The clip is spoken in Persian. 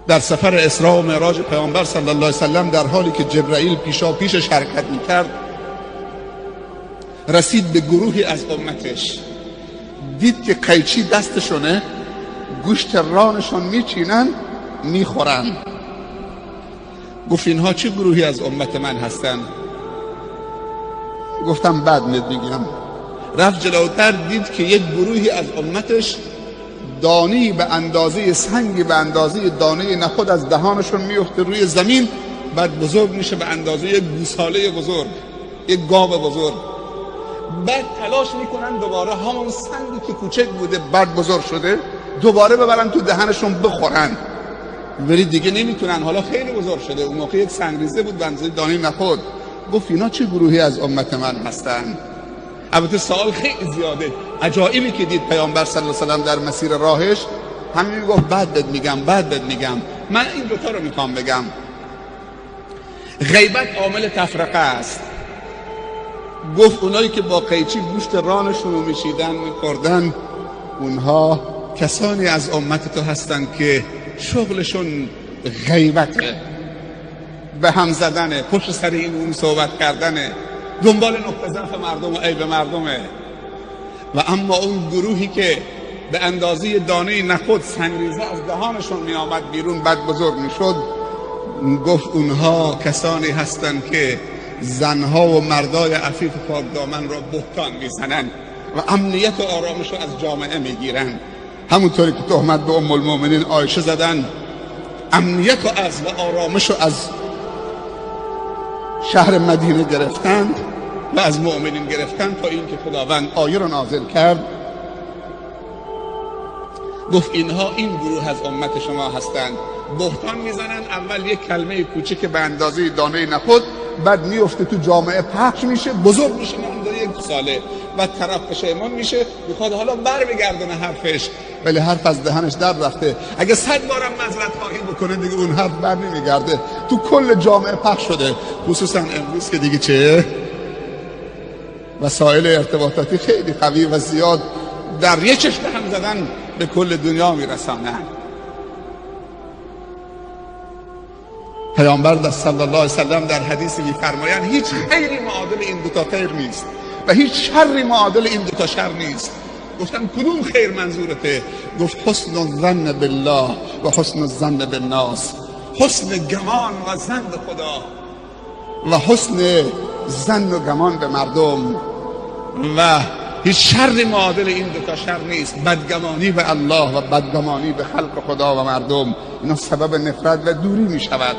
در سفر اسراء و معراج پیامبر صلی الله علیه وسلم در حالی که جبرائیل پیشا پیشش حرکت میکرد رسید به گروهی از امتش، دید که قیچی دستشونه، گوشت رانشون میچینن میخورن. گفت اینها چه گروهی از امت من هستن؟ گفتم بعد میگم. رفت جلوتر دید که یک گروهی از امتش دانه‌ای به اندازه سنگی به اندازه دانه نخود از دهانشون میفته روی زمین، بعد بزرگ میشه به اندازه یک گوساله بزرگ، یک گاو بزرگ. بعد تلاش میکنن دوباره همون سنگی که کوچک بوده بعد بزرگ شده دوباره ببرن تو دهنشون بخورن، ولی دیگه نمیتونن، حالا خیلی بزرگ شده. اون موقع یک سنگریزه بود به اندازه دانه نخود. گفت اینا چه گروهی از امت من هستن؟ البته سوال خیلی زیاده، عجایبی که دید پیامبر صلی الله علیه و سلم در مسیر راهش. همین گفت بعد بهت میگم. من این دوتا رو میخوام بگم. غیبت عامل تفرقه است. گفت اونایی که با قیچی گوشت رانشون رو میشیدن میخوردن، اونها کسانی از امت تو هستن که شغلشون غیبته، به هم زدنه، پشت سر این اون صحبت کردنه، دنبال نقطه ضعف مردم و عیب مردمه. و اما اون گروهی که به اندازه دانه نخود سنگریزه از دهانشون می آمد بیرون بعد بزرگ می شد، گفت اونها کسانی هستند که زنها و مردای عفیف پاک دامن را بهتان می زنند و امنیت و آرامش را از جامعه می گیرند. همونطوری که تهمت به ام المؤمنین عایشه زدن، امنیت و آرامش را از شهر مدینه گرفتند و از مؤمنین گرفتند تا اینکه خداوند آیه را نازل کرد. گفت اینها این گروه از امت شما هستند، بهتان میزنن. اول یک کلمه کوچک به اندازه دانه نخود، بعد میفته تو جامعه پخش میشه، بزرگ میشه مانده یک ساله، بعد طرف پشیمان میشه، میخواد حالا بر بگردونه حرفش، ولی حرف از دهنش در رفته. اگه 100 بارم معذرت خواهی بکنه دیگه اون حرف بر نمیگرده، تو کل جامعه پخش شده. خصوصا امروز که دیگه چه وسایل ارتباطاتی خیلی قوی و زیاد در یک چشم هم زدن به کل دنیا میرسانند. پیامبر صلی الله علیه وسلم در حدیثی میفرمایند هیچ خیری معادل این دوتا خیر نیست و هیچ شری معادل این دوتا شر نیست. گفتم کدوم خیر منظورته؟ گفت حسن الظن بالله و حسن الظن بالناس، حسن گمان و ظن به خدا و حسن ظن و گمان به مردم. و هیچ شر معادل این دوتا شر نیست، بدگمانی به الله و بدگمانی به خلق خدا و مردم. اینا سبب نفرت و دوری می شود.